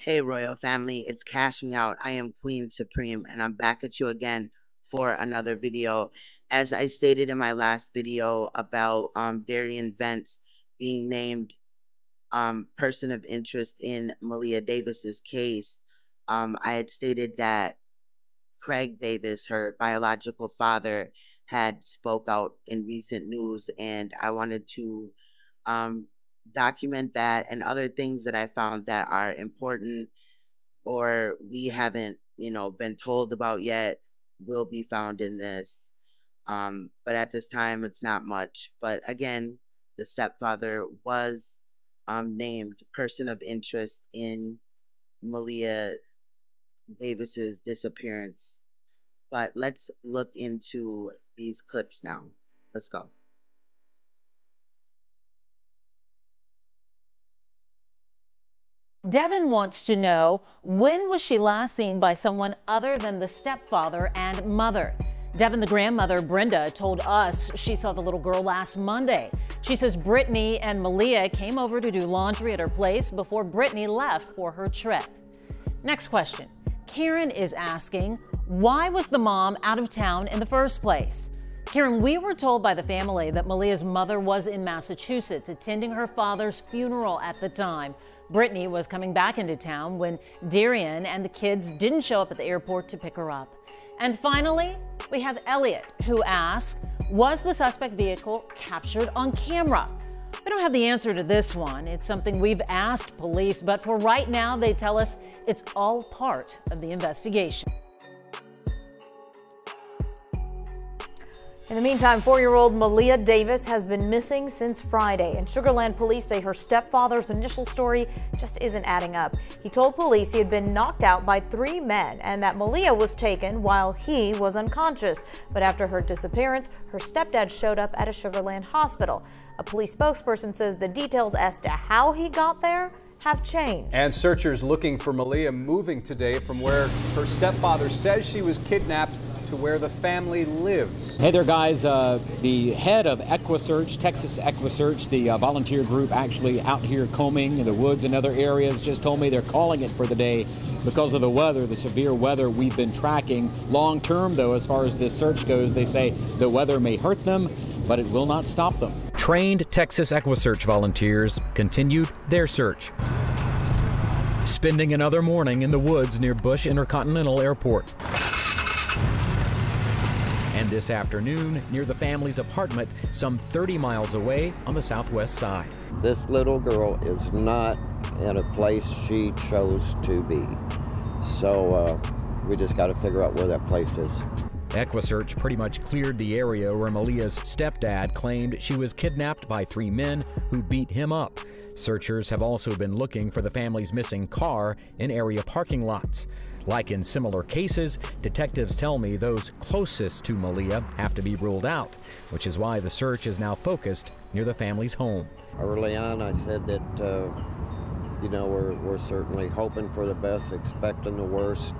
Hey, Royal Family, it's Cash Me Out. I am Queen Supreme, and I'm back at you again for another video. As I stated in my last video about Darian Vance being named person of interest in Maleah Davis's case, I had stated that Craig Davis, her biological father, had spoke out in recent news, and I wanted to um, document that and other things that I found that are important or we haven't, been told about yet will be found in this. But at this time, it's not much. But again, the stepfather was named person of interest in Maleah Davis's disappearance. But let's look into these clips now. Let's go. Devin wants to know, when was she last seen by someone other than the stepfather and mother? Devin, the grandmother, Brenda, told us she saw the little girl last Monday. She says Brittany and Maleah came over to do laundry at her place before Brittany left for her trip. Next question. Karen is asking, why was the mom out of town in the first place? Karen, we were told by the family that Maleah's mother was in Massachusetts attending her father's funeral at the time. Brittany was coming back into town when Darian and the kids didn't show up at the airport to pick her up. And finally, we have Elliot, who asks, was the suspect vehicle captured on camera? We don't have the answer to this one. It's something we've asked police, but for right now, they tell us it's all part of the investigation. In the meantime, 4-year-old Maleah Davis has been missing since Friday, and Sugar Land police say her stepfather's initial story just isn't adding up. He told police he had been knocked out by 3 men and that Maleah was taken while he was unconscious. But after her disappearance, her stepdad showed up at a Sugar Land hospital. A police spokesperson says the details as to how he got there have changed. And searchers looking for Maleah moving today from where her stepfather says she was kidnapped to where the family lives. Hey there, guys. The head of EquiSearch, Texas EquiSearch, the volunteer group actually out here combing in the woods and other areas, just told me they're calling it for the day because of the weather, the severe weather we've been tracking. Long term, though, as far as this search goes, they say the weather may hurt them, but it will not stop them. Trained Texas EquiSearch volunteers continued their search, spending another morning in the woods near Bush Intercontinental Airport. And this afternoon, near the family's apartment, some 30 miles away on the southwest side. This little girl is not in a place she chose to be. So we just got to figure out where that place is. EquiSearch pretty much cleared the area where Maleah's stepdad claimed she was kidnapped by 3 men who beat him up. Searchers have also been looking for the family's missing car in area parking lots. Like in similar cases, detectives tell me those closest to Maleah have to be ruled out, which is why the search is now focused near the family's home. Early on, I said that, we're certainly hoping for the best, expecting the worst,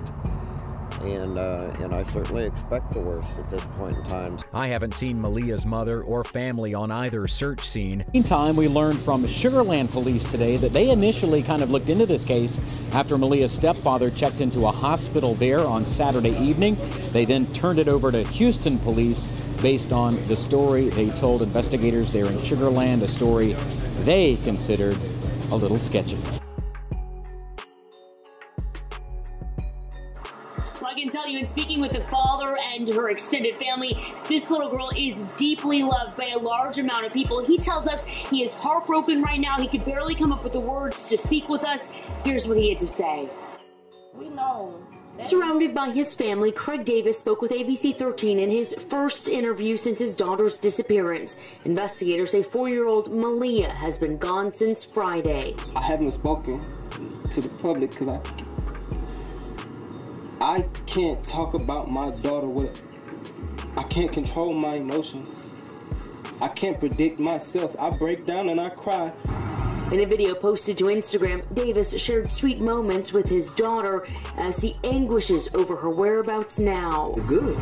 and I certainly expect the worst at this point in time. I haven't seen Maleah's mother or family on either search scene. Meantime, we learned from Sugar Land police today that they initially kind of looked into this case after Maleah's stepfather checked into a hospital there on Saturday evening. They then turned it over to Houston police based on the story they told investigators there in Sugar Land, a story they considered a little sketchy. Well, I can tell you, in speaking with the father and her extended family, this little girl is deeply loved by a large amount of people. He tells us he is heartbroken right now. He could barely come up with the words to speak with us. Here's what he had to say. We know. Surrounded by his family, Craig Davis spoke with ABC 13 in his first interview since his daughter's disappearance. Investigators say 4-year-old Maleah has been gone since Friday. I haven't spoken to the public because I can't talk about my daughter I can't control my emotions. I can't predict myself. I break down and I cry. In a video posted to Instagram, Davis shared sweet moments with his daughter as he anguishes over her whereabouts now. Good.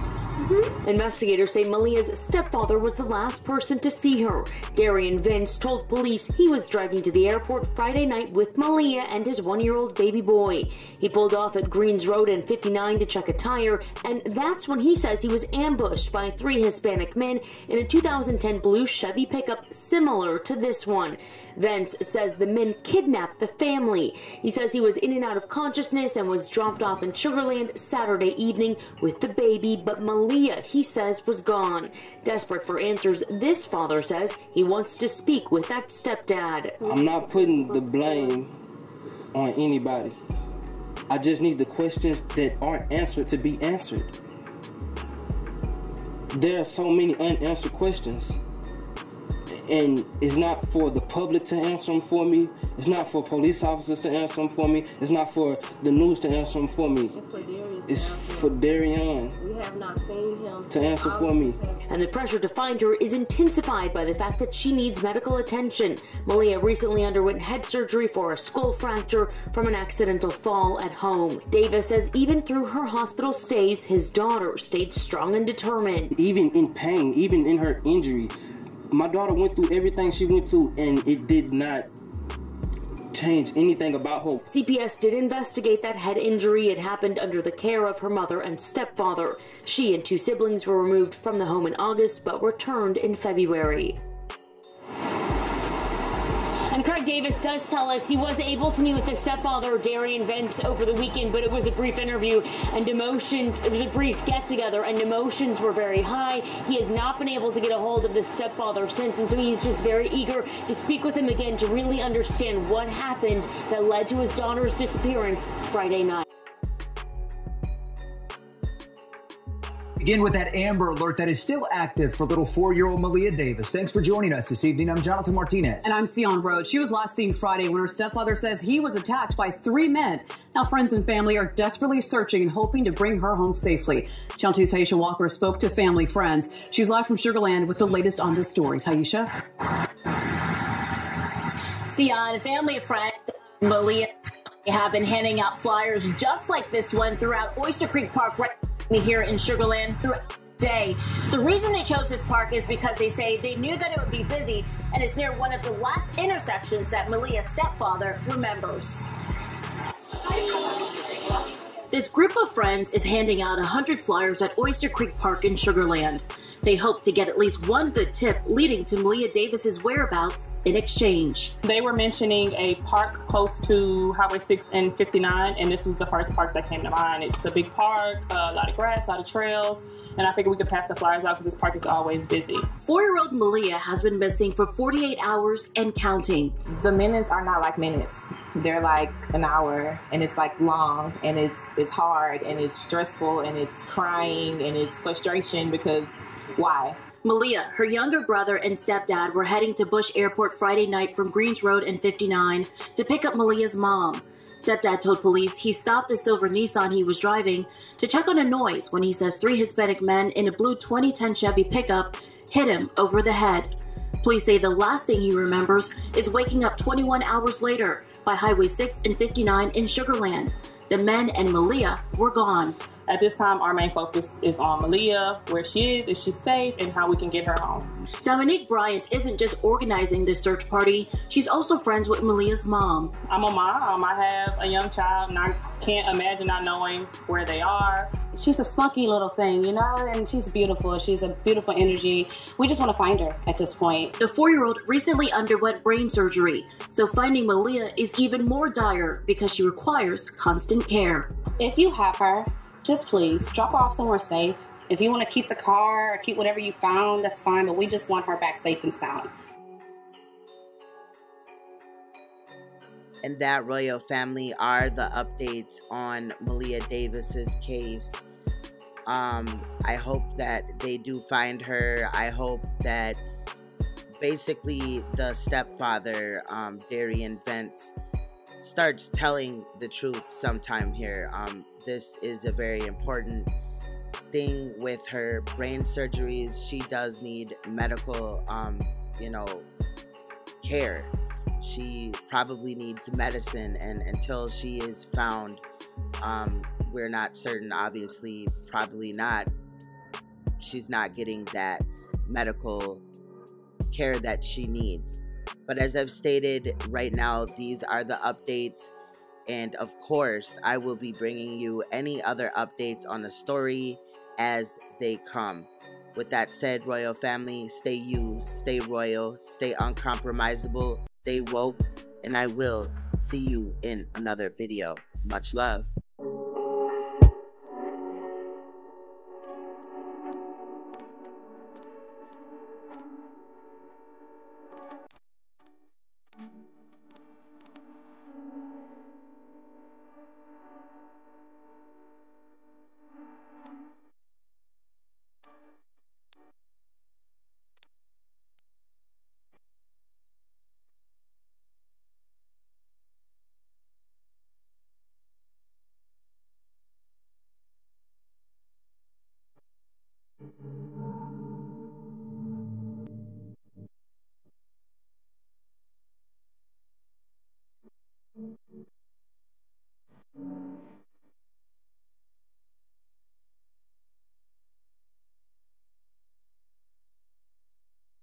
Investigators say Maleah's stepfather was the last person to see her. Darian Vince told police he was driving to the airport Friday night with Maleah and his 1-year-old baby boy. He pulled off at Greens Road and 59 to check a tire, and that's when he says he was ambushed by 3 Hispanic men in a 2010 blue Chevy pickup similar to this one. Vance says the men kidnapped the family. He says he was in and out of consciousness and was dropped off in Sugarland Saturday evening with the baby, but Maleah, he says, was gone. Desperate for answers, this father says he wants to speak with that stepdad. I'm not putting the blame on anybody. I just need the questions that aren't answered to be answered. There are so many unanswered questions. And it's not for the public to answer them for me. It's not for police officers to answer them for me. It's not for the news to answer them for me. It's for Darian. We have not seen him to answer for me. And the pressure to find her is intensified by the fact that she needs medical attention. Maleah recently underwent head surgery for a skull fracture from an accidental fall at home. Davis says even through her hospital stays, his daughter stayed strong and determined. Even in pain, even in her injury, my daughter went through everything she went through, and it did not change anything about her. CPS did investigate that head injury. It happened under the care of her mother and stepfather. She and 2 siblings were removed from the home in August, but returned in February. And Craig Davis does tell us he was able to meet with the stepfather, Darian Vince, over the weekend, but it was a brief interview and emotions. It was a brief get-together and emotions were very high. He has not been able to get a hold of the stepfather since, and so he's just very eager to speak with him again to really understand what happened that led to his daughter's disappearance Friday night. Begin with that Amber Alert that is still active for little 4-year-old Maleah Davis. Thanks for joining us this evening. I'm Jonathan Martinez. And I'm Sion Rhodes. She was last seen Friday when her stepfather says he was attacked by 3 men. Now friends and family are desperately searching and hoping to bring her home safely. Channel 2's Taisha Walker spoke to family friends. She's live from Sugarland with the latest on this story. Taisha? Sion, family and friends, Maleah have been handing out flyers just like this one throughout Oyster Creek Park right here in Sugarland throughout the day. The reason they chose this park is because they say they knew that it would be busy, and it's near one of the last intersections that Maleah's stepfather remembers. This group of friends is handing out 100 flyers at Oyster Creek Park in Sugarland. They hope to get at least one good tip leading to Maleah Davis's whereabouts in exchange. They were mentioning a park close to Highway 6 and 59, and this was the first park that came to mind. It's a big park, a lot of grass, a lot of trails, and I figured we could pass the flyers out because this park is always busy. 4-year-old Maleah has been missing for 48 hours and counting. The minutes are not like minutes. They're like an hour, and it's like long, and it's hard, and it's stressful, and it's crying, and it's frustration because why? Maleah, her younger brother, and stepdad were heading to Bush Airport Friday night from Greens Road and 59 to pick up Maleah's mom. Stepdad told police he stopped the silver Nissan he was driving to check on a noise when he says 3 Hispanic men in a blue 2010 Chevy pickup hit him over the head. Police say the last thing he remembers is waking up 21 hours later by Highway 6 and 59 in Sugarland. The men and Maleah were gone. At this time, our main focus is on Maleah, where she is, if she's safe, and how we can get her home. Dominique Bryant isn't just organizing this search party, she's also friends with Maleah's mom. I'm a mom. I have a young child, and I can't imagine not knowing where they are. She's a spunky little thing, you know, and she's beautiful. She's a beautiful energy. We just want to find her at this point. The 4-year-old recently underwent brain surgery, so finding Maleah is even more dire because she requires constant care. If you have her, just please drop her off somewhere safe. If you want to keep the car or keep whatever you found, that's fine, but we just want her back safe and sound. And that, royal family, are the updates on Maleah Davis's case. I hope that they do find her. I hope that basically the stepfather, Darian Vince, starts telling the truth sometime here. This is a very important thing with her brain surgeries. She does need medical, care. She probably needs medicine, and until she is found, we're not certain, obviously, probably not she's not getting that medical care that she needs. But as I've stated, right now, these are the updates. And of course, I will be bringing you any other updates on the story as they come. With that said, royal family, stay you, stay royal, stay uncompromisable, stay woke, and I will see you in another video. Much love.